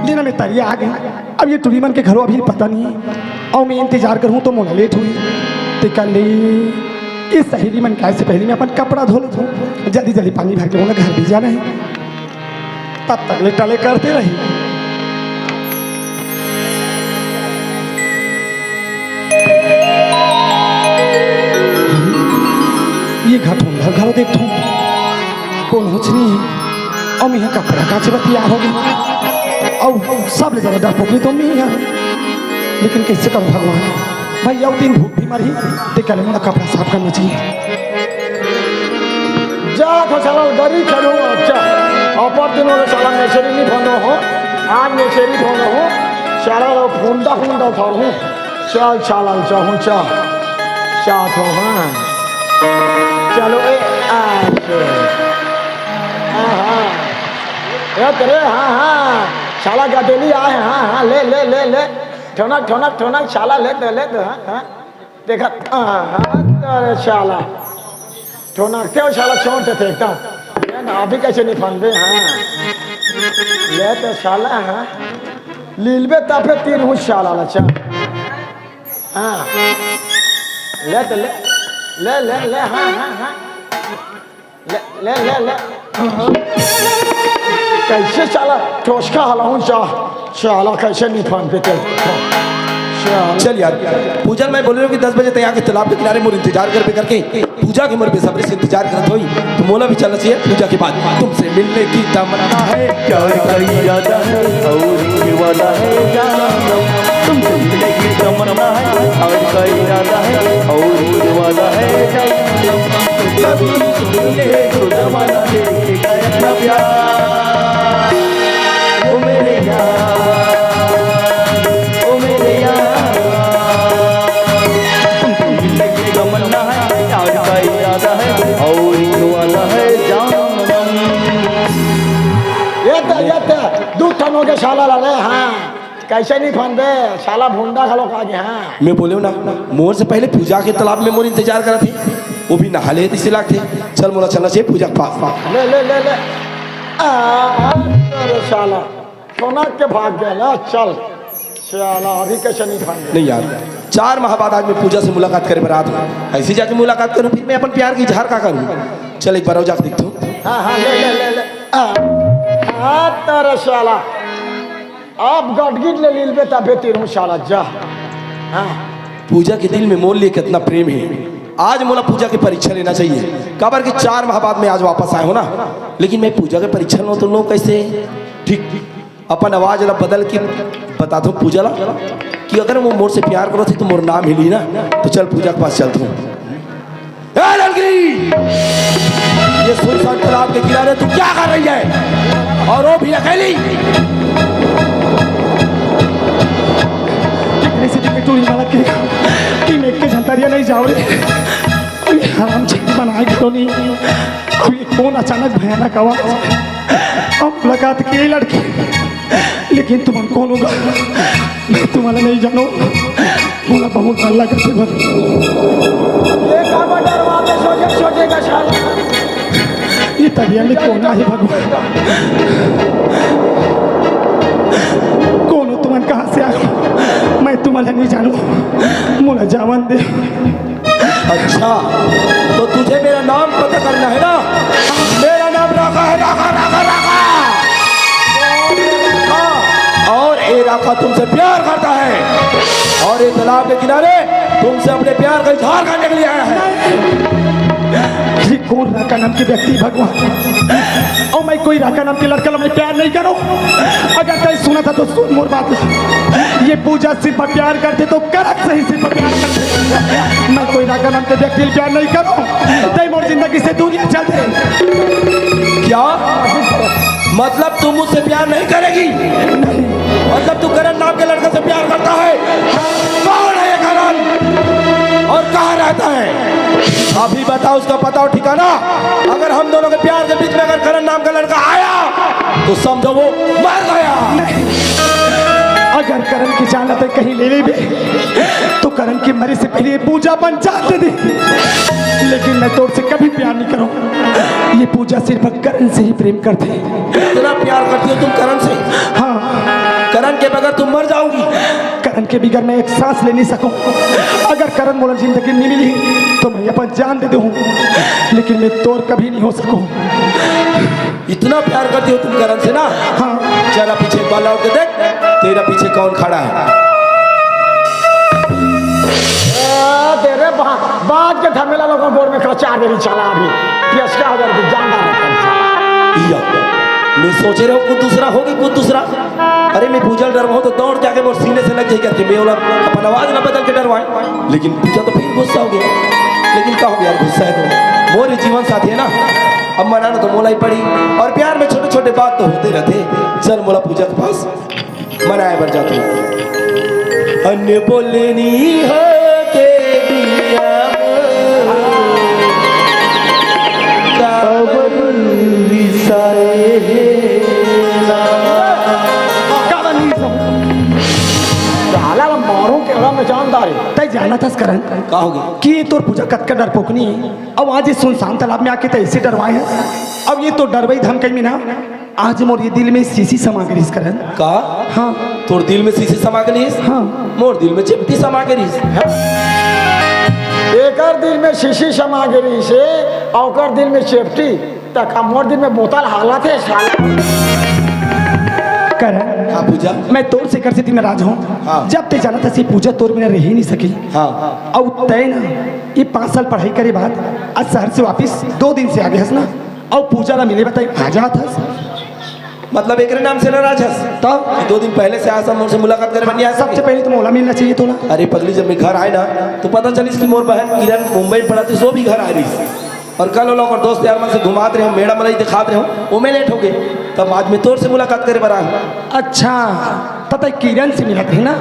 लेना में तरिया आ गई। अब ये टूरीमन के घरों अभी पता नहीं है और मैं इंतजार करूँ तो मोना लेट हुई तो कल इस सहेली मन काय से पहले मैं अपन कपड़ा धो लूँ, जल्दी जल्दी पानी भर के उन्हें घर भी जाना है। तब तक ले टले करते रही। ये घर देखता हूँ कौन होच नहीं है और मैं कपड़ा काचे बतिया हो गई और सब ले जाए डर पोखरी तो मैं यहाँ, लेकिन कैसे करूँ भगवान भाई और दिन भूख भी मरी तो कल मेरा कपड़ा साफ करना चाहिए। जा तो चलो गरी चलो अच्छा अपर दिनों में साला नेचरी नहीं भनो हो आज नेचरी भनो हो साला लो फुंडा था हूँ चल साला चाहूँ चा तो हाँ चलो ए हाँ तेरे हाँ साला गदेली आए हाँ ले ले ले ले ठोनक साला ले दो हाँ देखा हाँ साला ठोनकते हो साला छोड़ते थे एकदम अभी कैसे नहीं फंदे हाँ ले तो साला हाँ लीलबे तापे तीन हूँ साला लचा हाँ ले तो ले हाँ ले कैसे साला ठोसका हलाऊं साला कैसे नहीं फन पे चल यार पूजा मैं बोल रहा हूँ कि 10 बजे तक यहाँ के तालाब के किनारे मोर इंतजार करके पूजा के मोर बेसब्री से इंतजार करत होई तो मोला भी चलना चाहिए पूजा के बाद तुमसे मिलने की तमन्ना है प्यार का इरादा है और ये वाला है जानम तुमसे मिलने की तमन्ना है प्यार का इरादा है और ये वाला है जानम कभी मिले तो जमाना देखेगा अपना प्यार ओ मेरे यार दूध ठनों के साला ला रहे हाँ कैसे नहीं फंदे साला भूंडा खा लो आगे हाँ मैं बोले ना मोर से पहले पूजा के तालाब में मोर इंतजार कर थे वो भी नहा ले इसे लाग थे चल मोला चलना चाहिए पूजा के पास ले ले ले ले अरे साला सोना के भाग गया ना चल साला अभी कैसे नहीं फंदे नहीं यार 4 माह बाद आज मैं पूजा से मुलाकात करे बरात हूँ ऐसी जाके मुलाकात करूँ फिर मैं अपन प्यार की इजहार का करूँ चल एक बार जाकर देखता हूँ हाँ ले तेरे साला आप गटगिट ले लील बेटा बेटी हूँ साला जा हाँ पूजा के दिल में मोल लिए कितना प्रेम है आज मोला पूजा की परीक्षा लेना चाहिए कबर के 4 माह बाद में आज वापस आए हो ना लेकिन मैं पूजा की परीक्षा लूँ तो लोग कैसे ठीक अपन आवाज ला बदल के बता दो पूजा ला कि अगर वो मोर से प्यार करो थे तो मोर नाम हिली ना तो चल पूजा के पास चलता हूँ। ये सुनसान तालाब के किनारे तू क्या कर रही है और वो भी अकेली नहीं जाओ रे हराम छेकी बनाए तो नहीं अभी कौन अचानक भयानक आवाज अब मुलाकात की लड़की लेकिन तुम कौन होगा मैं तुम्हारा नहीं जानो बोला बहुत अल्लाह करते भर ये तबिया में कौन है भगवान कौन हो तुम कहाँ से आयो मैं तुम्हारा नहीं जानू मोला जावन दे। अच्छा तो तुझे मेरा नाम पता करना है ना मेरा नाम राका है राका और ये राका तुमसे प्यार करता है और ये तालाब के किनारे तुमसे अपने प्यार का इजहार करने के लिए आया है। ये कौन राका नाम के व्यक्ति भगवान और मैं कोई राका नाम के लड़का मैं प्यार नहीं करूं अगर कहीं सुना था तो सुन मोर बात ये पूजा सिर्फ प्यार करते तो करक सही सिर्फ प्यार करते मैं कोई राका नाम के व्यक्ति प्यार नहीं करूं तय मोर जिंदगी से दूरियां चलते क्या मतलब तुम मुझसे प्यार नहीं करेगी मतलब तू करण नाम के लड़के से प्यार करता है कौन है ये करण और कहाँ रहता है अभी बताओ उसका पता और ठिकाना अगर हम दोनों के प्यार के बीच में अगर करण नाम का लड़का आया तो समझो वो मर गया अगर करण की जानत कहीं ले भी तो करण के मरे से पहले ये पूजा बन जाते दे, लेकिन मैं तोर से कभी प्यार नहीं करूं। ये पूजा सिर्फ करण से ही प्रेम करते। इतना प्यार करती हो तुम करण से? हाँ, करण के बगैर तुम मर जाओगी। करण के बिगैर मैं एक सांस ले नहीं सकूं। अगर करण मोला जिंदगी नहीं मिली तो मैं अपन जान दे दूं, लेकिन मैं तोर कभी नहीं हो सकूं। इतना प्यार करती हो तुम करण से ना? हाँ, चला पीछे एक बार लौट के देख, तेरा पीछे कौन खड़ा है। तेरे बात के धमेला लोगों बोर्ड में खड़ा चार देरी चला अभी पियस का हजार की जानदार या मैं सोचे रहा हूँ कुछ दूसरा होगी, कुछ दूसरा। अरे मैं पूजा डर रहा हूँ तो दौड़ जाके वो सीने से लग जाए करके मैं बोला अपन आवाज ना बदल के डरवाए, लेकिन पूजा तो फिर गुस्सा हो गया। लेकिन क्या हो गया यार, गुस्सा है तो मोरे जीवन साथी है ना, अब मनाना तो मोला ही पड़ी। और प्यार में छोटे छोटे बात तो होते रहते। चल मोला पूजा के पास मनाए बर जाते। अन्य बोलनी है के दिया मारू के में जानदार तय जाना था करण का हो गया कि ये तो पूजा कत का डरपोकनी है। अब आज इस सुनसान तालाब में आके तो ऐसे डरवाए हैं। अब ये तो डरवाई धमकई में ना, आज मोर ये दिल में शीशी समा गई करण। का? हाँ, तोर दिल में शीशी समा गई? हाँ, मोर दिल में चिमटी समा गई। एकर दिल में शीशी समा गई से और दिल में चेपटी तक मोर दिल में बोतल हालत है साला। करण हाँ पूजा, मैं तोर से कर से थी नाराज हूँ। हाँ। जब ते जाना था सी पूजा तोर में रह ही नहीं सकी। हाँ और तय ना ये 5 साल पढ़ाई करे बाद आज शहर से वापिस 2 दिन से आ गए ना, और पूजा ना मिले बताई आ जा था। मतलब एक नाम से नाराज हस तो 2 दिन पहले से आया मुझसे मुलाकात करे बनिया। सबसे पहले तो मोला मिलना चाहिए तो ना। अरे पगली, जब मैं घर आए ना तो पता चली कि मोर बहन किरण मुंबई में पढ़ाती, सो भी घर आ रही। और कल वो लोग और दोस्त यार मन से घुमाते रहे, मेड़ा मलाई दिखाते रहे, वो मैं लेट हो गए। तब आज मैं तोर से मुलाकात करे बरा हूँ। अच्छा, पता है किरण से मिला थे ना?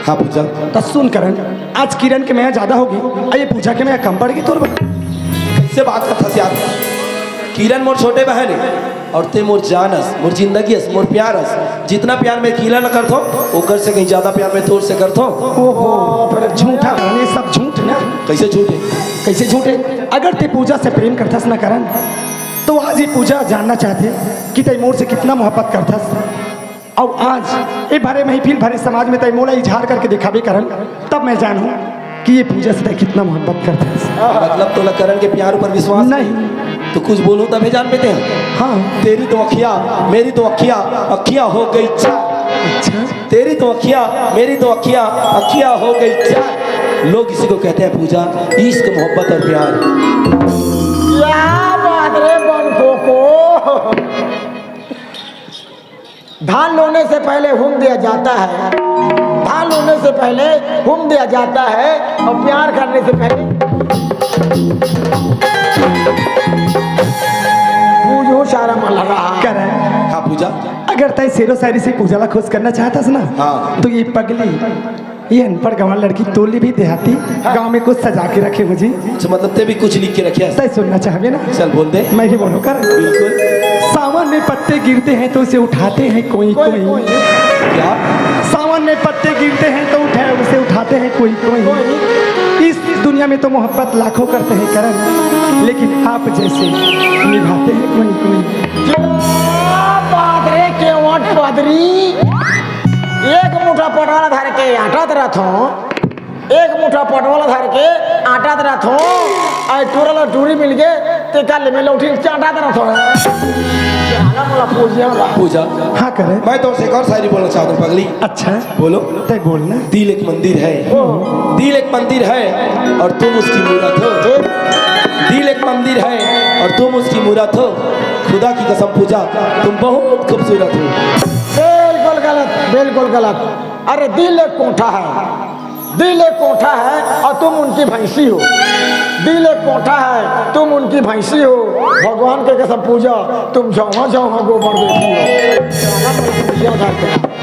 हाँ पूजा, तो सुन करण, आज किरण के मैं ज्यादा होगी, ये पूजा के मैं कम पड़ गई तोर। कैसे बात करता यार? किरण मोर छोटे बहन है और ते मोर जानस, मोर जिंदगी हस, मोर प्यार हस। जितना प्यार मैं किरण करतो ओकर से कहीं ज्यादा प्यार मैं तोर से करतो। ओहो, फिर झूठा ये सब झूठ ना। कैसे झूठे? कैसे झूठे? अगर ते पूजा से प्रेम करथस ना करण, तो आज ये पूजा जानना चाहते कि ते मोर से कितना मोहब्बत करथस। और आज ये भरे महफिल भरे समाज में ते मोला इजहार करके दिखावे करण, तब मैं जानूं कि ये पूजा से ते कितना मोहब्बत करथस। मतलब तोला करण के प्यार पर विश्वास नहीं तो कुछ बोलूं तभी जान पेते हैं। हाँ, तेरी तो अखियां मेरी तो अखियां, अखियां हो गई चार। अच्छा, तेरी तो अखियां मेरी तो अखियां, अखियां हो गई चार। लोग इसी को कहते हैं पूजा, इश्क, मोहब्बत और प्यार। क्या बात रे बनको को, धान लोने से पहले हुम दिया जाता है, धान लोने से पहले हुम दिया जाता है, और प्यार करने से पहले पूजो सारा मन लगा करण हाँ पूजा, अगर तय शेरो शायरी से पूजा ला खुश करना चाहता ना, हाँ। तो ये पगली, ये अनपढ़ गंवार लड़की तोली भी देहाती गांव में कुछ सजा के रखे मुझे। अच्छा, मतलब ते भी कुछ लिख के रखे हैं? तय सुनना चाहबे ना? चल बोल दे। मैं भी बोलूं कर। बिल्कुल। सावन में पत्ते गिरते हैं तो उसे उठाते हैं कोई कोई। क्या? सावन में पत्ते गिरते हैं तो उसे उठाते हैं कोई कोई। इस दुनिया में तो मोहब्बत लाखों करते हैं करण, लेकिन आप जैसे निभाते हैं कोई कोई। बात रे केवट पदरी, एक मुठा पटवाला धर के आटा रथो, एक मुठा पटवाला धर के आटा रथो, आई टूरल टूरी मिल के ते कल में लौटी चाटा रथो। क्या बोला पूजा? हाँ करे। मैं तो एक और शायरी बोलना चाहता हूँ पगली। अच्छा बोलो। तय बोलना। दिल एक मंदिर है, दिल एक मंदिर है और तुम उसकी मूरत हो। दिल एक मंदिर है और तुम उसकी मूरत हो। खुदा की कसम पूजा, तुम बहुत खूबसूरत हो। बिल्कुल गलत, बिल्कुल गलत। अरे दिल एक कोठा है, दिल एक कोठा है और तुम उनकी भैंसी हो। दिल एक कोठा है, तुम उनकी भैंसी हो। भगवान के कसम पूजा, तुम जहाँ जहाँ गोबर देती हो।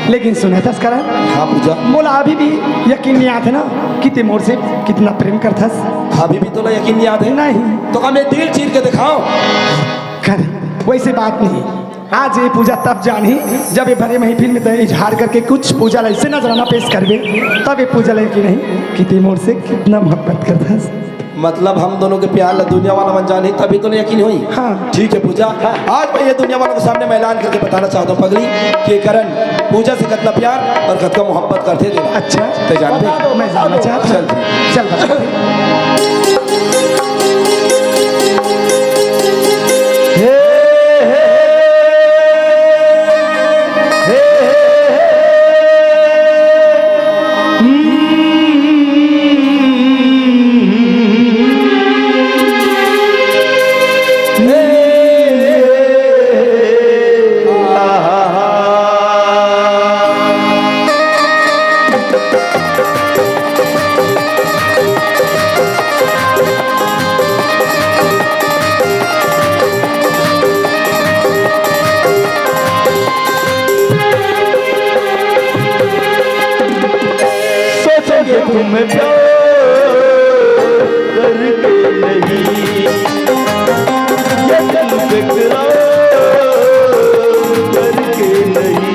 लेकिन सुना था करण, हाँ पूजा, मोला अभी भी यकीन नहीं आता ना कि ते मोर से कितना प्रेम करथस। अभी भी तो ना यकीन याद है? नहीं तो क्या मैं दिल चीर के दिखाऊं? कर वैसे बात नहीं, आज ये पूजा तब जानी जब ये भरे महफिल में दहेज हार करके कुछ पूजा ऐसे नजराना पेश करवे, तब ये पूजा कि नहीं कि तैमूर से कितना मोहब्बत करता है। मतलब हम दोनों के प्यार ला दुनिया वाला मन जाने तभी तो नहीं यकीन हुई। हाँ। ठीक है पूजा, आज मैं ये दुनिया वालों के सामने मैं ऐलान करके बताना चाहता हूँ पगली कि करण पूजा से कितना प्यार और कितना मोहब्बत करते थे। अच्छा तो जानते मैं जानना चाहता चल हूँ। चल बता। तुम प्यार करके नहीं ये दिल बेकरार करके नहीं,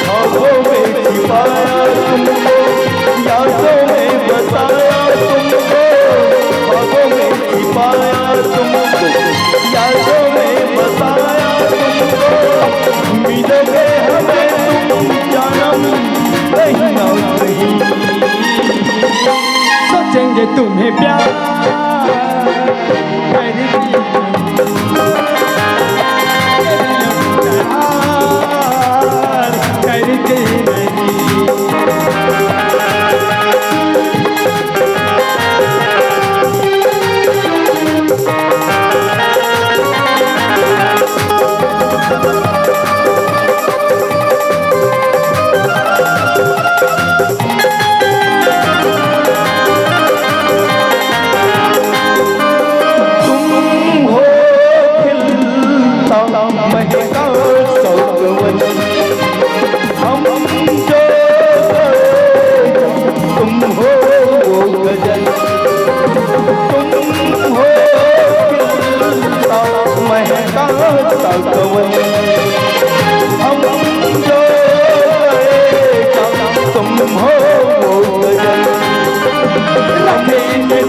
ख्वाबों में छिपाया तुमको, यादों में बताया तुमको, ख्वाबों में छिपाया तुमको, यादों में बताया तुमको, मिलोगे हमें तुम जानम नहीं ना नहीं, सोचेंगे तुम्हें प्यार करके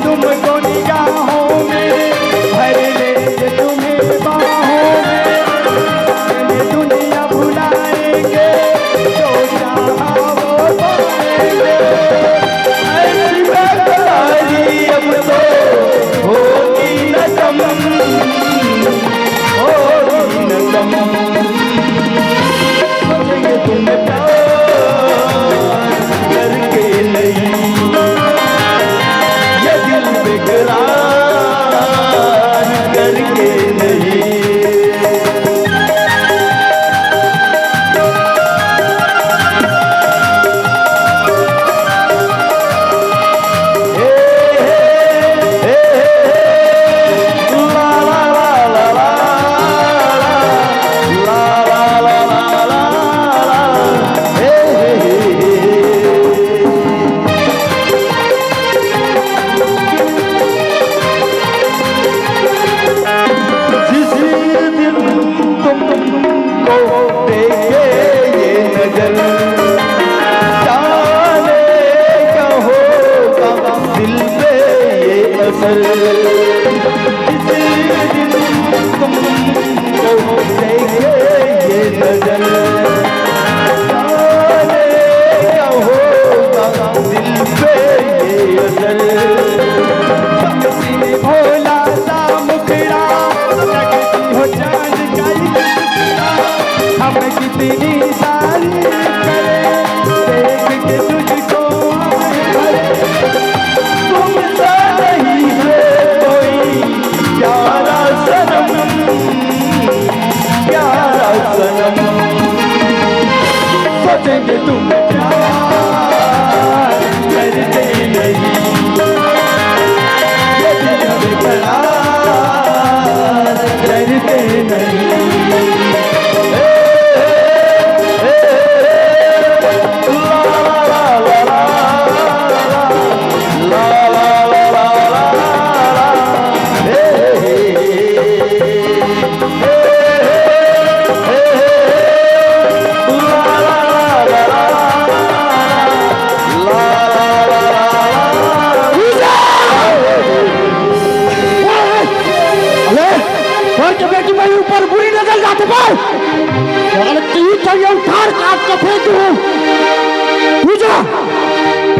तुमको निगाहों में भर लेंगे तुम्हें बाहों में, दुनिया भुलाएंगे जो चाहा वो पाएंगे, ऐसी बेकरारी अब तो होगी न कम, होगी न कम, सोचेंगे तुम्हें प्यार करके नहीं ये दिल बेकरार करके नहीं। भोला सा मुखड़ा लगती हो चांद का टुकड़ा, हम कितनी सारी करें देख के तुझको आए भरे, तुम सा नहीं है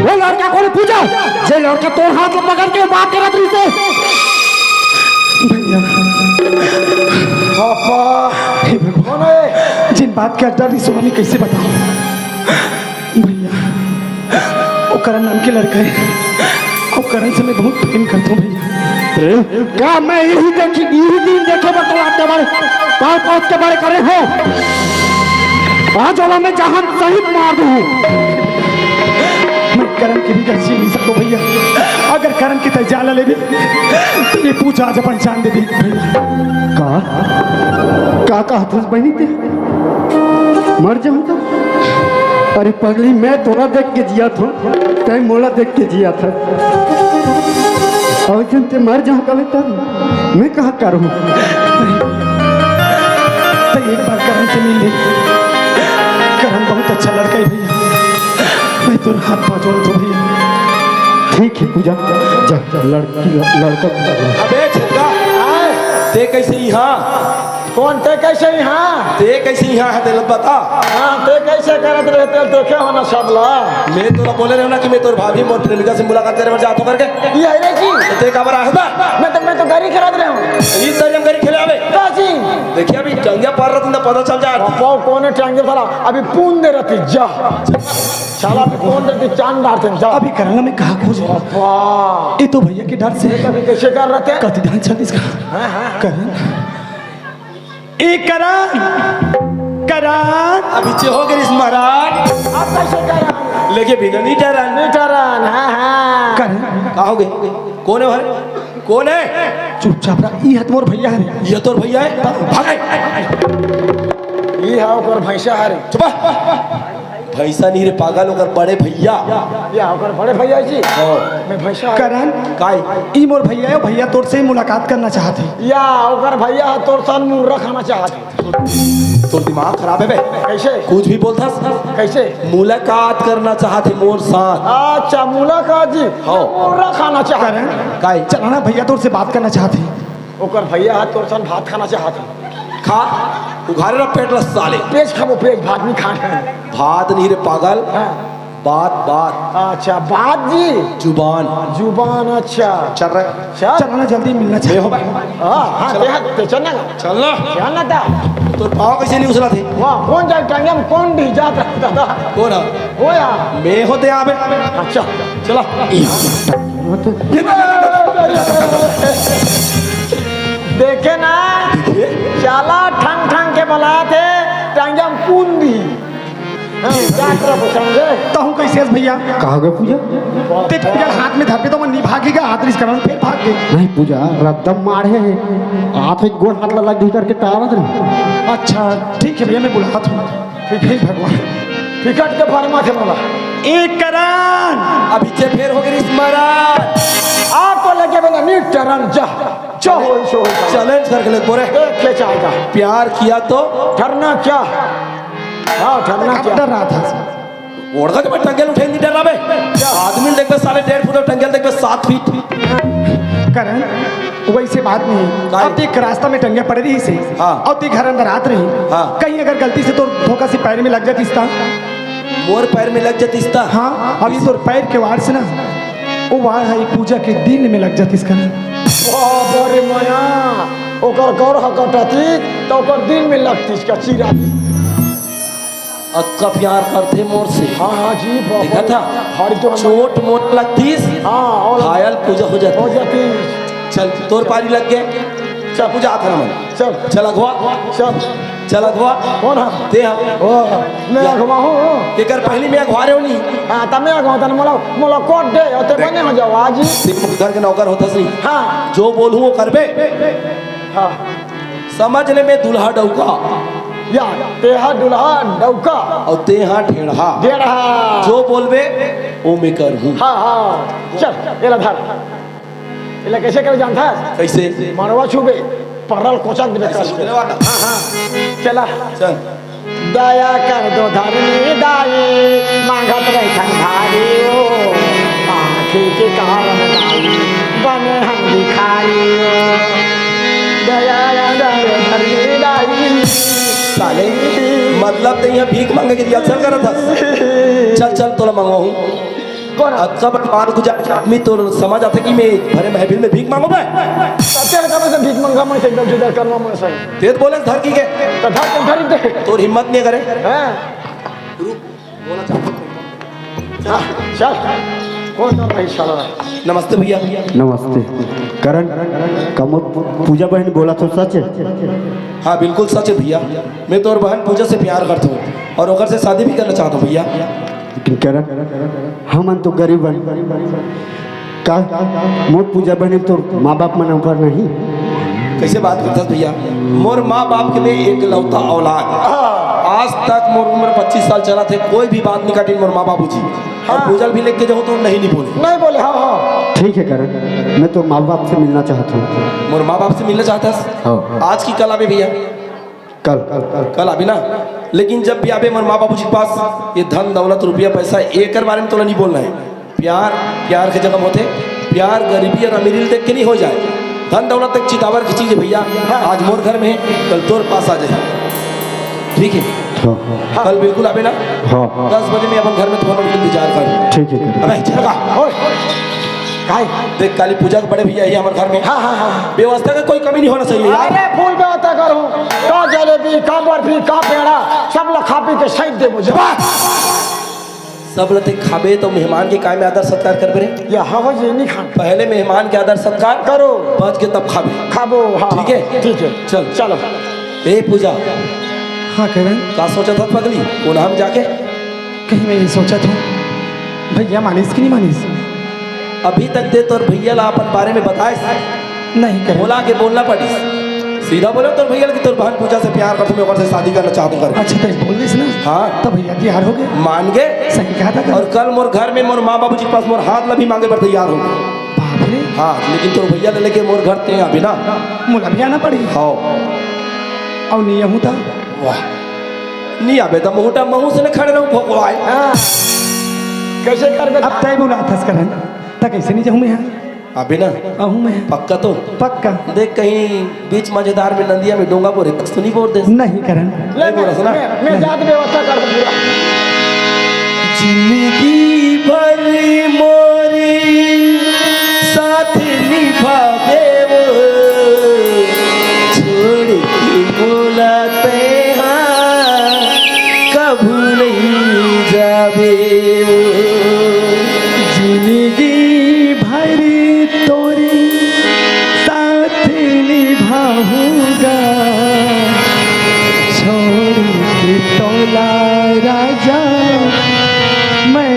वो लड़का कौन पूजा जे लड़का तोर हाथ में पकड़ के बात करत रही से भैया पापा हे भगवान कौन है? जिन बात के डर सुना मैं कैसे बताऊं भैया वो करण नाम के लड़का है और करण से मैं बहुत प्रेम करता हूँ भैया क्या मैं यही दिन देखे बतलाते बारे पाँच पाँच के बारे करे हो आज वाला मैं जहां शहीद मार दूं मैं करण की भी गलती नहीं सकता भैया अगर करण की तजाला ले भी तो ये पूछा आज अपन जान दे दी का तुझ बहनी थे मर जाऊं तो अरे पगली मैं तोरा देख के जिया था तय मोला देख के जिया था और ते मर जाऊं कभी तब मैं कहा करूं तो एक बार करण से मिल ले करण बहुत अच्छा लड़का है भैया मैं तो हाथ पाँच जोड़ तो भैया ठीक है पूजा जा लड़का अबे छक्का ते कैसे यहाँ कौन ते कैसे यहाँ? ते कैसे यहाँ है तेल बता हाँ ते कैसे करत रहते देखे हो ना सब ला मैं तो बोले रहे ना कि मैं तोर भाभी मोर प्रेमिका से मुलाकात करे जातो करके ये है रे जी ते का बरा है मैं तो गाड़ी खरीद रहा हूँ ये तरियम करी खेले आवे काजी देखिए अभी टंगिया पार रहती ना पता चल जा पापा कौन है टांगे साला अभी पून दे रहती जा साला अभी कौन रहती चांद डालते जा अभी करण में कहा खोज वाह ये तो भैया के डर से अभी कैसे कर रहे थे? कति ध्यान छत्तीस का हाँ, हाँ। करण ए करण अभी चे हो गई इस महाराज अब कैसे कर रहा लेके बिना नहीं डरन मीटरन हाँ हाँ करण कहा हो गए कौन है भाई कौन है चुपचाप रहा ये हाथ मोर भैया है ये तोर भैया है भागे ये है ओकर भैंसा हरे चुप भैसा नहीं रे पागल होकर बड़े भैया या ओकर बड़े भैया जी हाँ। मैं भैंसा हरे। करण काय ई मोर भैया है भैया तोर से ही मुलाकात करना चाहते या ओकर भैया है तोर सन मुर्रा खाना चाहते तो दिमाग खराब है बे कैसे कुछ भी बोलता कैसे मुलाकात करना चाहते मोर साथ अच्छा मुलाकात जी हाँ। मुर्रा खाना चाहते करण काय चलाना भैया तोर से बात करना चाहते ओकर भैया है तोर सन भात खाना चाहते खा उघारे ना पेट रस साले पेज खाबो पेज भात नहीं खाना है भात नहीं रे पागल हाँ। बात बात अच्छा बात जी जुबान जुबान अच्छा चल रहा चल चलाना जल्दी मिलना है हो चाहिए भाई हाँ हाँ ते चलना चलना चलना था तो पाँव कैसे नहीं उछला थे वाह कौन जाए टांगे में कौन डी जात रहता था कौन है वो या मैं होते यहाँ पे अच्छा चला देखे ना चाला ठंग ठंग के बुलाए थे टांगे में कौन दी समझे कहूँ कैसे भैया कहा गए पूजा ते भैया हाथ में धर पे तो मैं नहीं भागेगा हाथ रिस करण फिर भाग गए नहीं पूजा रद्दम मारे हैं आप एक गोड़ हाथ लगा दी करके टारत रहे अच्छा ठीक है भैया मैं बुलाता हूँ ठीक है भगवान टिकट के फरमा थे बोला एक करण अभी से फिर हो गई महाराज आपको लगे बोला नी टरन जा जो हो सो हो चैलेंज करके ले बोरे देख के चाहेगा प्यार किया तो ठरना क्या हाँ ठरना क्या डर रहा था ओढ़ के मैं टंगल उठे नहीं डर रहा बे आदमी देखते साले 1.5 फुट टंगल देखते 7 फीट करण वैसे बात नहीं काय? अब देख रास्ता में टंगे पड़ रही से हाँ। और देख घर अंदर आत रही हाँ। कहीं अगर गलती से तो धोखा से पैर में लग जाती इसका मोर पैर में लग जाती इसता हाँ अभी तो पैर के वार से ना वो वार है पूजा के दिन में लग जाती इसका वाह बड़े माया ओकर गौर कटती तो ओकर दिन में लगती इसका चीरा अक्का प्यार करते मोर से हाँ हाँ जी देखा था हरी तो चोट मोट लगती हाँ और घायल पूजा हो हो जाती जाती चल तोर पारी लग गए चल पूजा आता ना मन चल चल अगवा चल चल अगवा कौन है दे हम ओ मैं अगवा हूँ एकर पहली में अगवा रहे हो नहीं हाँ तब मैं अगवा तने मोला मोला कोट दे और ते बने हो जाओ आज सिख मुखदर के नौकर होता सही हाँ जो बोलूं वो करबे हाँ समझ ले मैं दुल्हा डौका या तेहा दुल्हा डौका और ते हाँ ढेढ़ा डेढ़ा जो बोलबे वो मैं करूँ हाँ हाँ चल एला धर एला कैसे कर जानता है कैसे मरवा छुबे परल कोचक दे कर हाँ हाँ चला चल दया कर दो धरनी दाई मांगत रही ठंडारी ओ आँखी के कारण दाई बने हम भिखारी ओ दया कर धरनी दाई साले मतलब तो यहाँ भीख मांगे के लिए चल कर था चल चल तोला मंगवाऊँ कौन है? कब मान गुजार आदमी तो समझ आते कि मैं भरे महफिल में भीख मांगू मैं तेरे कब से भीख मंगा मैं से एकदम जुदा करवा मैं सही तेज बोले धर की के कथा कंठरी दे तो हिम्मत नहीं करे हैं चल कौन था भाई साला नमस्ते भैया नमस्ते करण कम पूजा बहन बोला तो सच है। हाँ बिल्कुल सच है भैया, मैं तो और बहन पूजा से प्यार करता हूँ और ओकर से शादी भी करना चाहता हूँ भैया। लेकिन करण हम तो गरीब बन का मोर पूजा बहन तो माँ बाप मन पर नहीं कैसे बात करता भैया, मोर माँ बाप के लिए एक लौता औलाद, आज तक मोर उम्र 25 साल चला थे, कोई भी बात नहीं काटी मोर माँ बाबू जी। और पूजल भी लेके जाऊँ तो नहीं बोले नहीं बोले हाँ हाँ ठीक है करण मैं तो माँ बाप से मिलना चाहता हूँ। मोर माँ बाप से मिलना चाहता हाँ। आज की कल आवे भैया, कल कल कल कल आवे ना, लेकिन जब भी आवे मोर माँ बाबू जी के पास ये धन दौलत रुपया पैसा एक बारे में तो नहीं बोलना है। प्यार प्यार के जगह होते, प्यार गरीबी और अमीरी देख के नहीं हो जाए, धन दौलत एक चितावर की चीज है भैया। आज मोर घर में है कल तोर पास आ जाए, ठीक है? हाँ कल बिल्कुल आवे ना, हाँ 10 बजे में अपन घर में तुम्हारा इंतजार कर। ठीक है करण। अबे चल काय देख काली पूजा के बड़े भैया ये हमारे घर में, हाँ हाँ हाँ व्यवस्था का कोई कमी नहीं होना चाहिए यार। अरे फूल व्यवस्था करूँ का जलेबी का बर्फी का पेड़ा सब लोग खा पी के सैंक दे मुझे सब लते खाबे तो मेहमान के काय में आदर सत्कार कर बरे, या हवा ये नहीं खान पहले मेहमान के आदर सत्कार करो बच के तब खाबे, खाबो हाँ ठीक है? ठीक है चल चलो ए पूजा हाँ करण, का सोचा था पगली कौन हम जाके कहीं मैं ये सोचा था भैया मानिस कि नहीं मानिस? अभी तक दे तो भैया ला अपन बारे में बताए नहीं करण, बोला के बोलना पड़ी, सीधा बोले तो भैया की तोर बहन पूजा से प्यार करते मैं से शादी करना चाहता हूँ। अच्छा तो बोल दिस ना। हाँ तो भैया तैयार हो गए, मान गए सही कहा था और कल मोर घर में मोर माँ बाबू जी के पास मोर हाथ लभी मांगे पर तैयार हो गए। बाप रे, हाँ लेकिन तोर भैया ले लेके मोर घर ते अभी ना मुला भी आना पड़ी हाँ और नहीं हूँ था वाह नहीं आबे तो मुहूटा महू से न खड़े रहूं भगवान। हाँ कैसे कर बे अब तय बोला था करण तक कैसे नहीं जाऊँ मैं यहाँ अभी ना आहूँ मैं पक्का तो पक्का देख कहीं बीच मजेदार में नंदिया में डोंगा बोरे तो नहीं बोल दे नहीं करण ले बोला सुना? मैं जात व्यवस्था कर दूँ पूरा जिंदगी भर मोरी साथ निभावे वो छोड़ के बोलाते हाँ कभी नहीं जावे जिंदगी भरी तोरी साथ निभाऊंगा छोड़ के तोला राजा मैं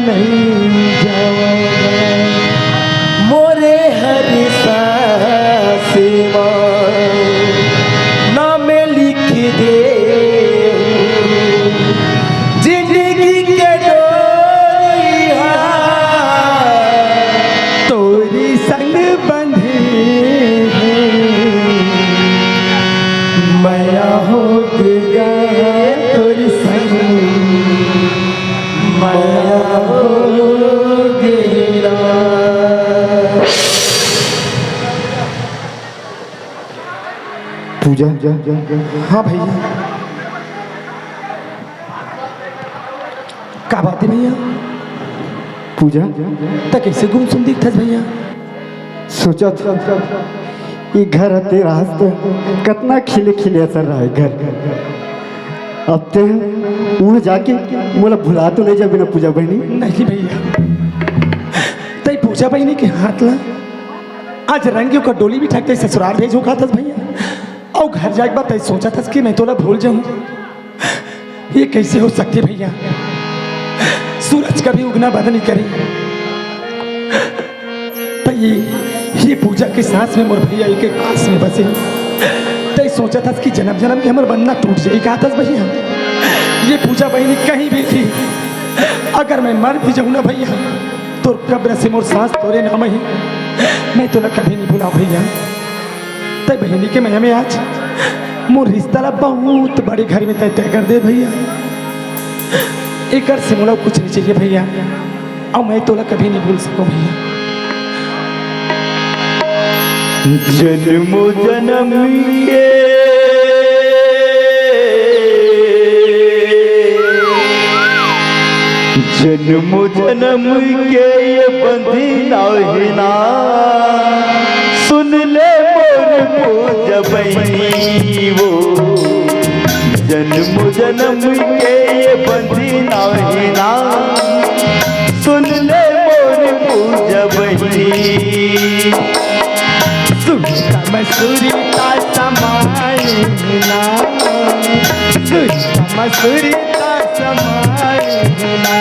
नहीं जाऊंगा मोरे हर सांस नाम लिख दे जिंदगी के डोरिया तोरी संग बंधे मैं हो गया तोरी संग मैं हो गया। पूजा हाँ भैया का बात है भैया पूजा तक कैसे गुमसुम दिखता भैया? सोचा था ये घर है तेरा हंसते कितना खिले खिले असर रहा है घर। अब ते वहाँ जाके मोला भुला तो नहीं जा बिना पूजा बहनी। नहीं भैया तई पूजा बहनी के हाथ ला आज रंगियों का डोली भी ठगते ससुराल भेजो का था भैया और घर जाके बाद तई सोचा था कि मैं तोला भूल जाऊं, ये कैसे हो सकती भैया? सूरज कभी उगना बंद नहीं करे ये पूजा के सांस में मोर भैया एक आस में बसे तई सोचा था कि जन्म जन्म के हमारे बंधना टूट जाए कहा था भैया ये पूजा बहनी कहीं भी थी अगर मैं मर भी जाऊँ ना भैया तो कब्र से मोर सांस तोरे नाम ही मैं तो कभी नहीं भूला भैया। तय बहनी के मैं में आज मोर रिश्ता ला बहुत बड़े घर में तय कर दे भैया, एक से मोला कुछ नहीं चाहिए भैया और मैं तो कभी नहीं भूल सकूँ भैया। जन्मों जन्म के जन्म जन्म के ये बंधी ना सुन ले मोर पूजा बहनी वो जन्म जन्म के ये बंधी ना सुन ले मोर पूजा बहनी सुनता मसूरी का समायना सुनता मसूरी का समायना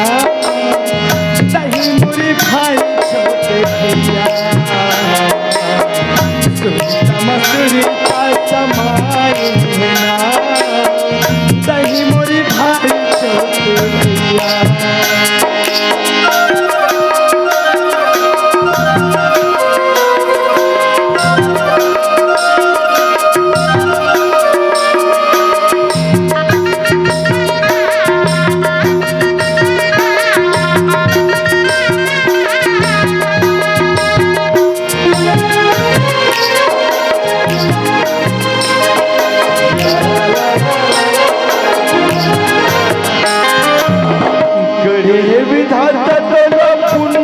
सही मुरी भाई छोटे भैया सुनता मसूरी का समायना सही मुरी भाई छोटे भैया गढ़े विधाता तोला पुण्य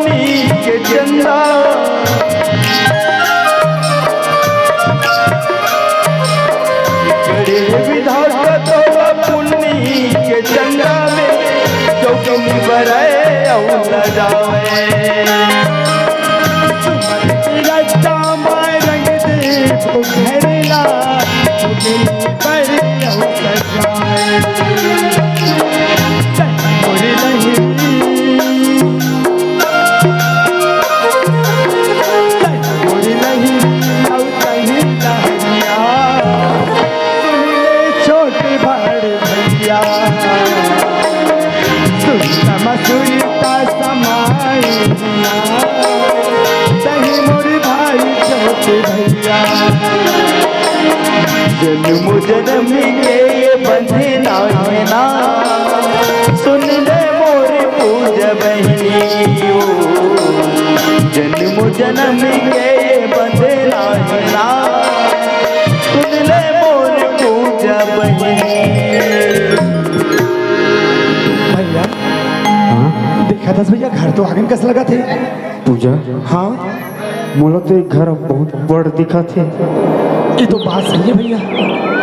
के चंदा गढ़े विधाता तोला पुण्य के चंदा में जो तुम बराए औला जावे रट्टा माय रंग दे घरेला पर सजाए मोरे नहीं मोरे नहीं औ कहीं लहरिया सुन ले छोटे बड़े भैया सुनता मसूरी का समायना सही मोरे भाई छोटे भैया जन्म जन्म के ये बंधे ना सुन ले मोर पूजा बहनी ओ जन्म जन्म के ये बंधे ना सुन ले मोर पूजा बहनी भैया देखा था भैया घर तो आगे कस लगा थे पूजा हाँ मोला तो एक घर बहुत बड़ दिखा थे ये तो बात सही है भैया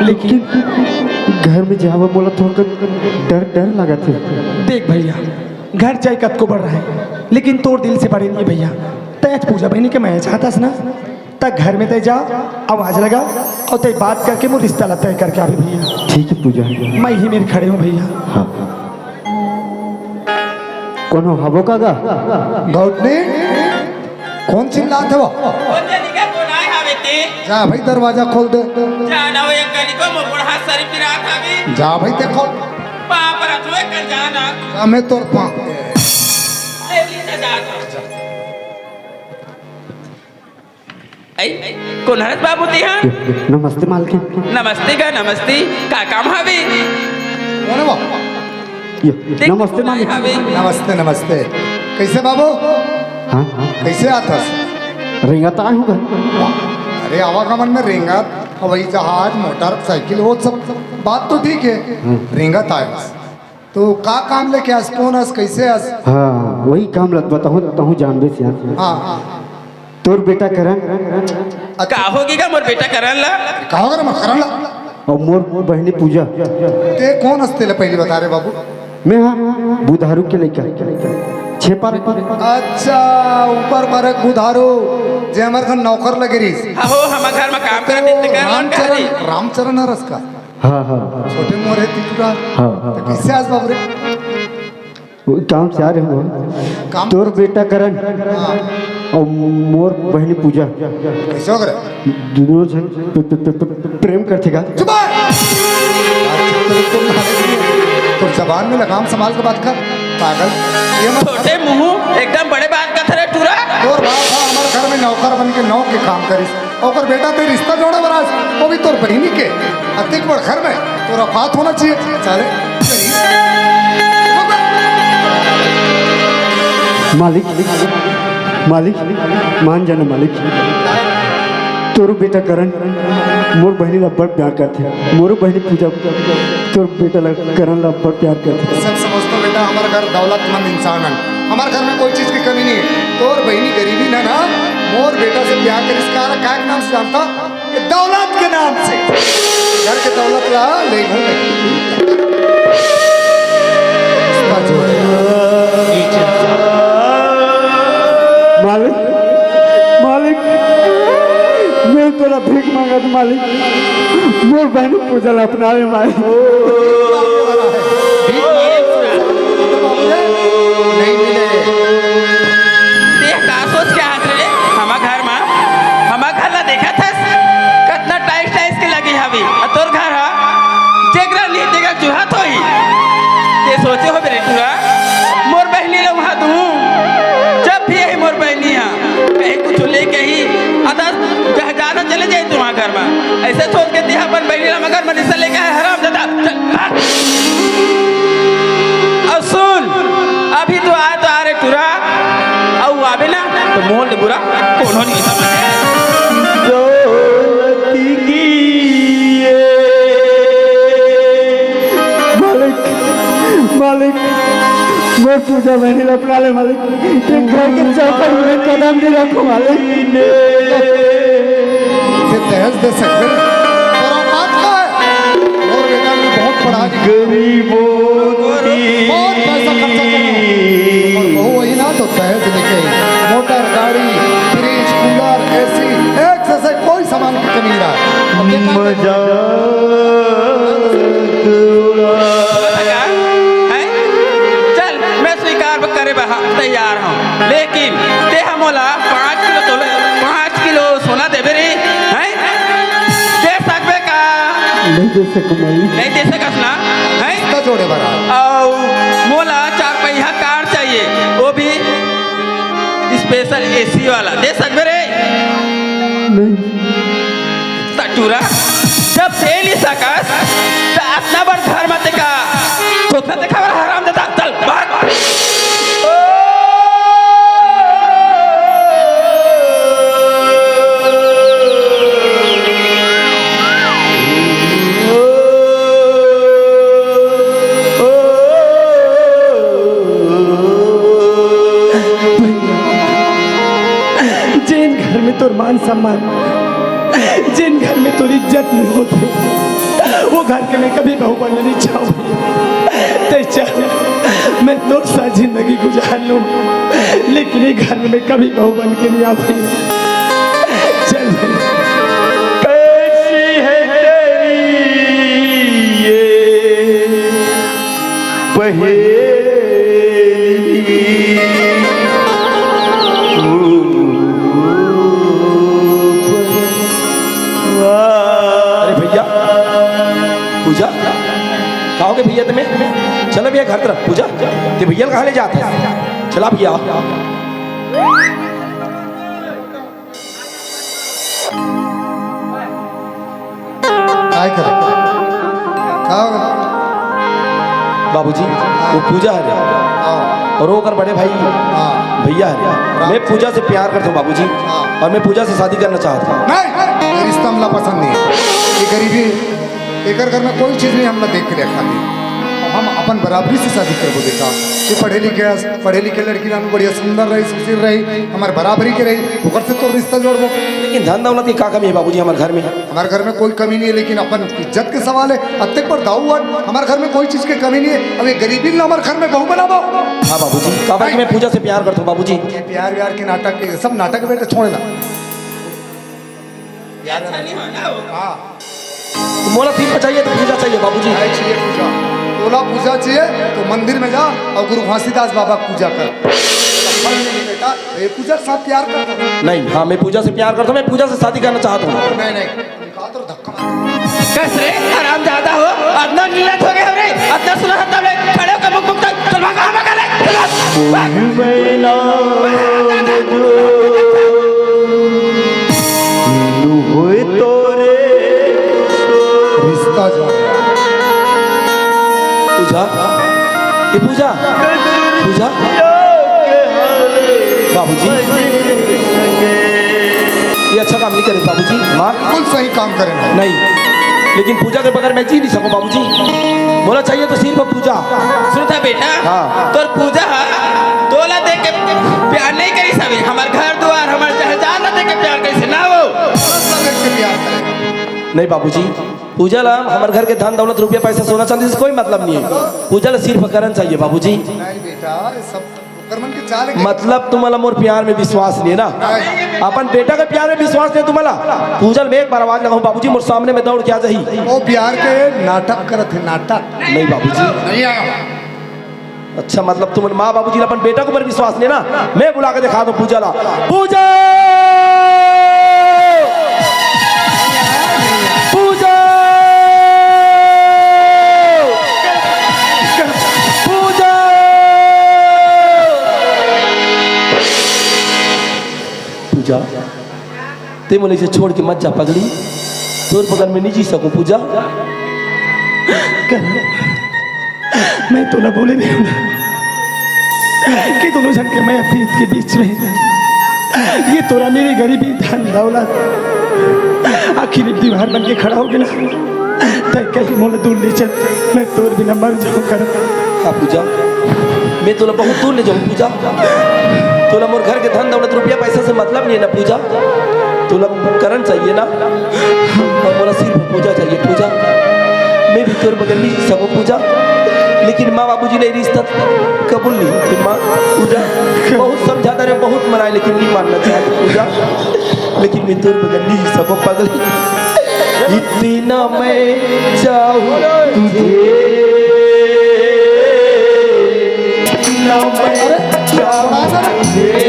लेकिन घर में जावा मोला थोड़ा डर डर लगा थे देख भैया घर चाहे कद को बढ़ रहा है लेकिन तोर दिल से बड़े नहीं भैया तय पूजा बहनी के मैं चाहता ना तक घर में तय जा आवाज लगा और तय बात करके मुझे रिश्ता तय करके आ भैया ठीक है पूजा मैं ही मेरे खड़े हूँ भैया हाँ कोनो हबो का गा गौतमी कौन चिल्लात है वो जा भाई दरवाजा खोल दे जा भाई देखो जा मैं तोर पाँव कौन हरत बाबू तिहान नमस्ते मालकिन नमस्ते का नमस्ते का काम हवे कौन है वो नमस्ते मालिक नमस्ते नमस्ते कैसे बाबू हाँ हाँ कैसे आता रेंगता हूँ अरे आवागमन में रेंगत हवाई जहाज मोटर साइकिल वो सब बात तो ठीक है रेंगत आया तो का काम लेके आस कौन आस कैसे आस हाँ वही काम लग बताऊँ जानबे से हाँ तोर बेटा करन का होगी का मोर बेटा करन ला कहो कर मखरन ला और मोर बहनी पूजा ते कौन हस्ते ले पहले बता रहे बाबू मैं हाँ बुधारू के लेकर छेपा अच्छा ऊपर मरक बुधारो जे हमारे घर नौकर लगे रही हो हम घर में काम कर देते कर रामचरण रामचरण रस का हाँ हाँ छोटे मोर है तिटुरा हाँ हाँ तो कैसे आज बाबू रे वही काम से आ रहे हो काम तोर बेटा करन और मोर बहनी पूजा कैसे हो गए दोनों जन प्रेम करते का चुप तो जबान में लगाम संभाल के बात कर पागल ये मत छोटे मुंह एकदम बड़े बात का थरे टूरा तोर बाप था हमारे घर में नौकर बन के नौ के काम करिस और बेटा तेरे रिश्ता जोड़ा बराज वो भी तोर बहनी के अतिक बड़ घर में तोरा बात होना चाहिए सारे मालिक मालिक मान जाना मालिक तोर बेटा करण मोर बहनी ला बड़ प्यार करते मोर बहनी पूजा तोर बेटा ला करण ला बड़ प्यार करते सब समझतो बेटा हमारे घर दौलतमंद इंसान है, हमारे घर में कोई चीज की कमी नहीं है। तो और बहनी गरीबी ना ना मोर बेटा से ब्याह कर इसका क्या के नाम से जानता, ये दौलत के नाम से घर के दौलत ला ले मालिक मालिक मैं तोरा भीख मांगत मालिक, मोर बहन पूजल अपना ले मालिक। नहीं मिले देख का सोच के हाथ रे हमा घर में हमा घर ला देखा था कितना टाइट टाइट के लगी हवी और तोर घर हा जेगरा ली जेगरा चूहा तो ही ये सोचे हो बेरे टूरा मोर बहनी लो वहां तू जब भी यही मोर बहनी हा कहीं कुछ लेके ही अदा ज्यादा चले जाए तुम्हारा घर में ऐसे सोच के दिया अपन बहनी ला मगर मनीषा लेके आए हराम दादा और सुन अभी तो आ तो आ रे टूरा और आवे ना तो मोल बुरा कोनो नहीं समझ दौलती की मालिक मालिक मोर पूजा बहन अपना ले मालिक, ये घर के चौपर में कदम नहीं रखो मालिक। ये दहेज दे सकते हैं और औकात का है, और बेटा ने बहुत पढ़ा लिखा, गरीबों बहुत पैसा खर्चा करा और बहू वही ना तो दहेज लेके आई। मोटर गाड़ी फ्रिज कूलर एसी एक से कोई सामान की कमी नहीं रहा। अब देखा चल मैं स्वीकार करे तैयार हूँ लेकिन ते हमोला 5 किलो सोना देबे रे हैं दे सकबे का नहीं दे सकूं मालिक। नहीं दे सकस ना हैं इसका जोड़े बरा और मोला 4 पहिया कार चाहिए वो भी स्पेशल एसी वाला दे सकबे रे टूरा जब दे नहीं सकस तो अपना बड़ घर मत का सोचना देखा हराम दादा चल भाग जिन घर में तोर मान सम्मान, जिन घर में तोर इज्जत नहीं होती वो घर के मैं कभी बहू बनना नहीं चाहूँ। ते चल मैं तोर साथ जिंदगी गुजार लूँ लेकिन ये घर में मैं कभी बहू बन के नहीं आऊँगी। चल कैसी है तेरी ये पहेली अरे भैया पूजा कहोगे भैया तुम्हें, चलो भैया घर तरफ पूजा ते भैया कहाँ ले जाते हैं, चला भैया काय करे क्या होगा? बाबूजी वो पूजा है हाँ और वो कर बड़े भाई हाँ भैया है। मैं पूजा से प्यार करता हूँ बाबूजी और मैं पूजा से शादी करना चाहता हूँ। नहीं ये रिश्ता हमला पसंद नहीं है। ये गरीबी एक घर में कोई चीज नहीं हमला देख के रखा थी। हम अपन बराबरी से शादी करबो देखा कि पढ़े लिखे लड़की ना बढ़िया सुंदर रही सुशील रही हमारे बराबरी के रही ओकर से तो रिश्ता जोड़बो। लेकिन धन दौलत की क्या कमी है बाबूजी हमारे घर में? हमारे घर में कोई कमी नहीं है लेकिन अपन इज्जत के सवाल है। अब तक पर दाऊ हमारे घर में कोई चीज की कमी नहीं है। अब ये गरीबी ना हमारे घर में बहू बनाबो। हाँ बाबूजी काबर कि मैं पूजा से प्यार करता हूँ बाबूजी। ये प्यार व्यार के नाटक के सब नाटक बेटे छोड़ना। हाँ तो मोला तीन चाहिए तो पूजा चाहिए बाबूजी। नहीं चाहिए पूजा, तोला पूजा चाहिए तो मंदिर में जा और गुरु घासीदास बाबा पूजा कर। बेटा ये पूजा के साथ प्यार करता हूँ। नहीं हाँ मैं पूजा से प्यार करता हूँ, मैं पूजा से शादी करना चाहता हूँ। नहीं नहीं निकाल तो धक्का मार। कैसे आराम ज्यादा हो अदना नीलत हो गए रे अदना सुना हत्ता ले खड़े हो के मुक मुक चल भागा ले मैना हुए तोरे रिश्ता जो पूजा ये पूजा पूजा बाबूजी ये अच्छा काम नहीं करे बाबूजी। हाँ बिल्कुल सही काम करेंगे। नहीं लेकिन पूजा के बगैर मैं जी नहीं सकूं बाबूजी। बोला चाहिए तो सिर्फ पूजा। सुनता बेटा हाँ। तोर पूजा तोला देख के प्यार नहीं करी सभी हमार घर द्वार हमार जहाज ना देख के प्यार कैसे ना वो सब देख के प्यार करेगा। नहीं बाबूजी, पूजा ला हमारे घर के धन दौलत रुपया पैसा सोना चांदी से कोई मतलब नहीं है। पूजा ला सिर्फ करण चाहिए बाबूजी। नहीं बेटा, ये सब कर्मन के चाल के मतलब तुम्हारा मोर प्यार में विश्वास नहीं है ना? नहीं। अपन बेटा के प्यार में विश्वास नहीं तुम्हारा। पूजा में एक बार आवाज लगाऊं बाबूजी मोर सामने में दौड़ के आ जाही। वो प्यार के नाटक करत है, नाटक नहीं बाबूजी। नहीं आया। अच्छा मतलब तुम माँ बाबूजी अपन बेटा के ऊपर विश्वास नहीं ना? मैं बुला के दिखा दूं पूजा ला। पूजा पूजा पूजा पूजा ते मुझे इसे छोड़ के मत जा पगड़ी, तोर बगल में नहीं जी सकूं पूजा। मैं तो ना बोले नहीं हूं कि दोनों जन के मैं अपनी के बीच में ये तोरा मेरी गरीबी धन दौलत आखिर एक दीवार बन के खड़ा हो गया तय कहीं मोल दूर ले चल, मैं तोर बिना मर जाऊं कर। हाँ पूजा, मैं तोला बहुत दूर ले जाऊं पूजा। तोला मोर घर के धन दौलत रुपया पैसा से मतलब नहीं है ना पूजा। तोला करण चाहिए ना, और मोला सिर्फ पूजा चाहिए पूजा। मैं भी तोर बगल नहीं सकूं पूजा, लेकिन माँ बाबूजी ने रिश्ता कबूल नहीं थी माँ पूजा। बहुत समझाता रहे, बहुत मनाए, लेकिन नहीं मानना चाहते पूजा। लेकिन मैं तोर बगल नहीं सकूं पगल। इतना मैं चाहूँ तुझे, इतना मैं चाहूँ तुझे।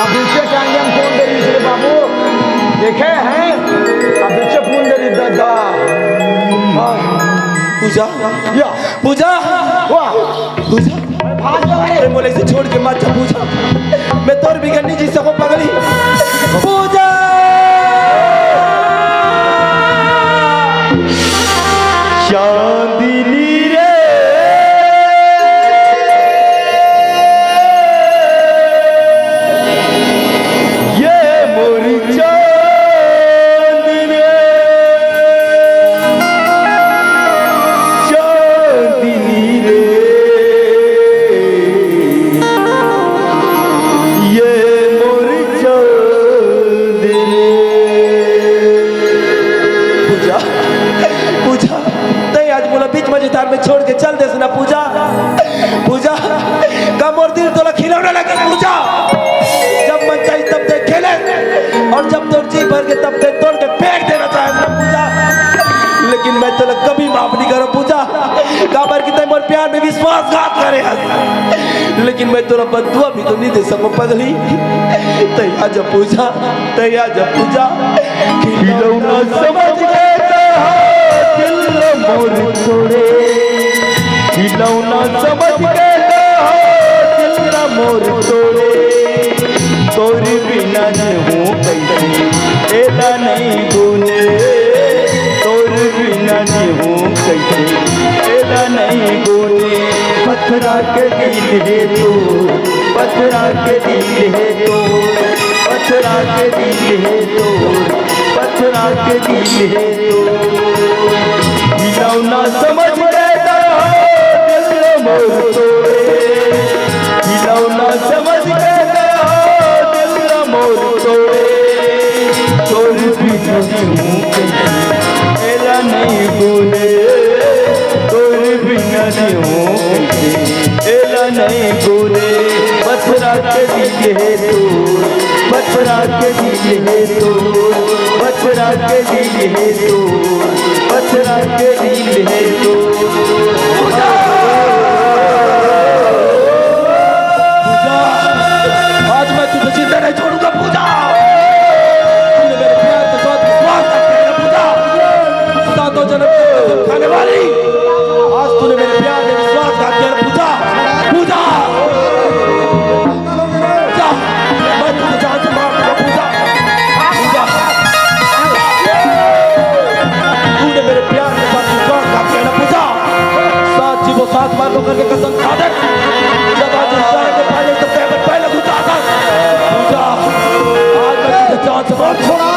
अभिषेक आगे हम फोन दे इसलिए बाबू देखे हैं अभिषेक फोन दे दादा पूजा या पूजा वाह पूजा, भाग जा अरे बोले इसे छोड़ के मत जा पूजा। मैं तोर बिगड़ नहीं जी सकूं पगली पूजा। चांदनी रे ये मोरी चांदनी रे, चांदनी रे ये मोरी चांदनी रे। पूजा पूजा, तय आज बोला बीच मजेदार में छोड़ के चल दे ना पूजा। पूजा का मोर दिल तोला खिलौना लगे पूजा। जब मन चाहे तब तक खेले, और जब तोर जी भर के तब तक तोड़ के फेंक देना चाहे ना पूजा। लेकिन मैं तोला कभी माफ नहीं करो पूजा। काबर की तय मोर प्यार में विश्वासघात करे हस, लेकिन मैं तोरा बदुआ भी तो नहीं दे सकूं पगली। तय आजा पूजा, तय आजा पूजा। खिलौना समझ के दिल मोर तोड़े, खिलौना समझ के दिल मोर तोड़े। तोरी बिना हूँ कैसे एला नहीं गुने, तोरी बिना हूँ कैसे एला नहीं गुने। पत्थरा के दिल है तो, पत्थरा के दिल है तो, पत्थरा के दिल है तो, पत्थरा के दिल है तो। खिलौना समझ के दिल मोर तोड़े, खिलौना समझ के दिल मोर तोड़े। तोर बिना हूँ कैसे एला नहीं गुने, तोर बिना हूँ कैसे एला नहीं गुने। पत्थरा के दिल है तो, पत्थरा के दिल है तो, पत्थरा के दिल है तो, पत्थरा के दिल है तो। आज मैं तुझे जिंदा नहीं छोड़ूंगा पूजा। तूने मेरे प्यार के साथ विश्वास रखा है पूजा। सातों जन्म की कसम खाने वाली, आज तूने मेरे प्यार में विश्वासघात किया पूजा। हाथों करके कसम खा दे जब आज इस तरह के पाले तो तेरे पहले घुसा था पूजा आज मैं तुझे जान से मार छोड़ा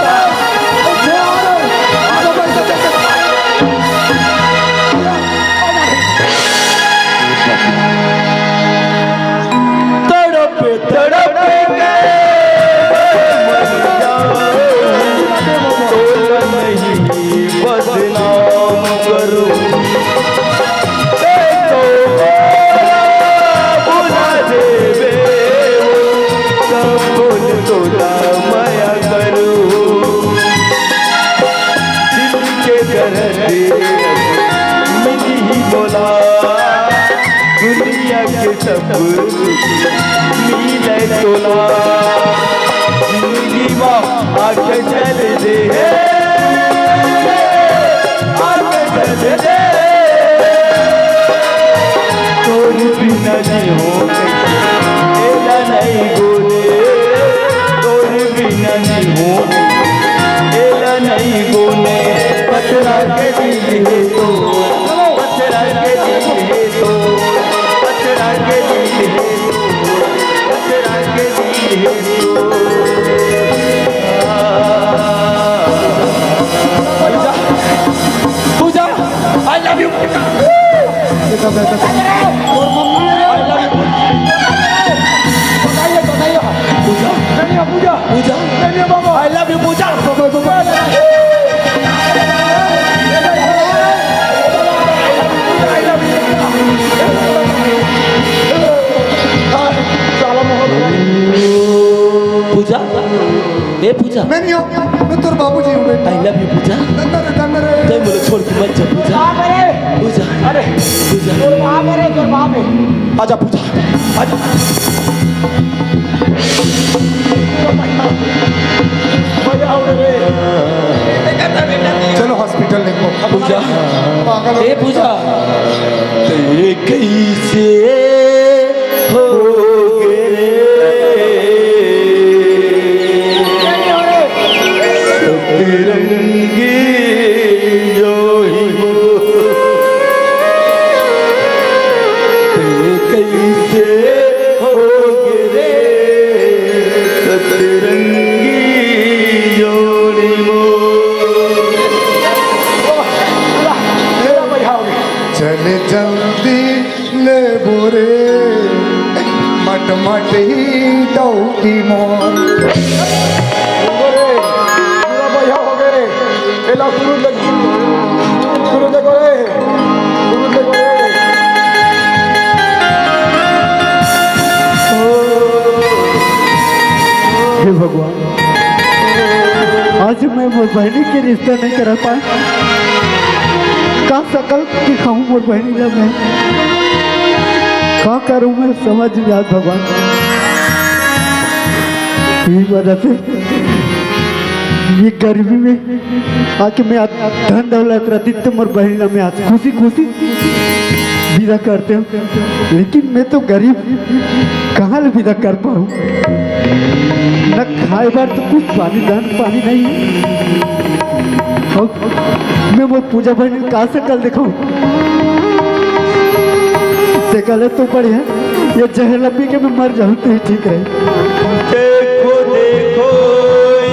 दुनिया के सब मिले तोला जिंदगी में आके चल दे आके चल दे तोर बिना नहीं होते एला नहीं बोले तोर बिना नहीं होते एला नहीं बोले पत्थरा के दिल है तो पत्थरा के दिल है तो पत्थरा के दिल है पत्थरा के दिल है पूजा आई लव यू बेटा बेटा पूजा पूजा आई लव यू पूजा पूजा ए पूजा मैं नहीं हूँ मैं तेरे बाबूजी हूँ बेटा आई लव यू पूजा दंदर जय मुझे छोड़ के मत जा पूजा पूजा अरे पूजा तोर बाप है रे तोर बाप है आजा पूजा आजा भैया हो रे चलो हॉस्पिटल देखो पूजा पागल ए पूजा तेरे कैसे हो तिरंगी जो ही हो कैसे हो गिरे तिरंगी जोड़ी मो चले जल्दी ले बोरे मट मट ही दौड़ी मोर भैया हो गए रे एला शुरू देखो रे शुरू देखो रे हे भगवान आज मैं मोर बहनी के रिश्ता नहीं कर पाया का सकल दिखाऊं मोर बहनी ला मैं का करूं मैं समझ नहीं आता भगवान ये वजह से ये गरीबी में आके मैं धन दौलत रहती तो मोर बहनी ला मैं आज खुशी खुशी विदा करते हूँ लेकिन मैं तो गरीब कहाँ ले विदा कर पाऊँ न खाए बार तो कुछ पानी दान पानी नहीं है मैं वो पूजा बहन कहाँ से कल दिखाऊं से गलत तो बढ़िया ये जहर लंबी के मैं मर जाऊं तो ही ठीक रहे देखो देखो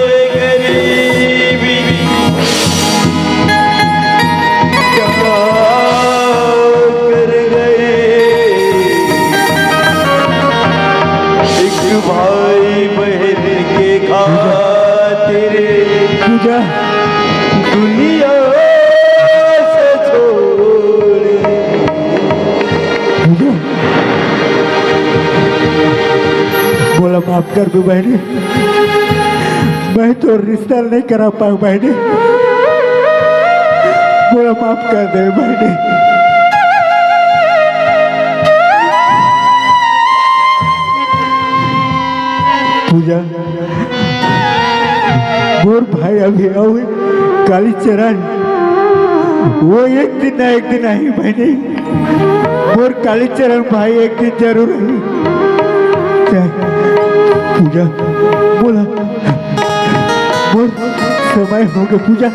ये गरीबी क्या कर गए एक भाई बहन के खातिर पूजा दुनिया से छोड़े पूजा बोला माफ कर दो बहनी मैं तो रिश्ता नहीं करा पाऊँ बहनी बोला माफ कर दे बहनी पूजा मोर भाई अभी आओ काली चरण वो एक दिन आई बहनी मोर काली चरण भाई एक दिन जरूर आई पूजा बोला बोल समय हो गया पूजा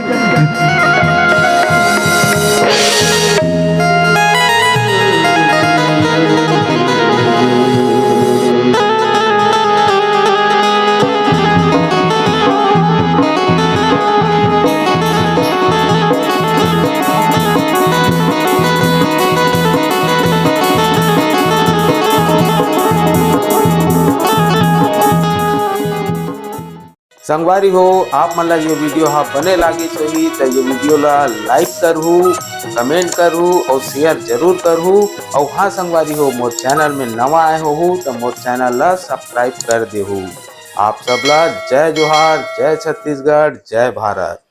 संगवारी हो आप मन ला ये वीडियो हाँ बने लागे सही तो ये वीडियो ला लाइक करहू, कमेंट करहू और शेयर जरूर करहू। और हाँ संगवारी हो मोर चैनल में नवा आए हो तो मोर चैनल ला सब्सक्राइब कर देहू। आप सबला जय जोहार, जय छत्तीसगढ़, जय भारत।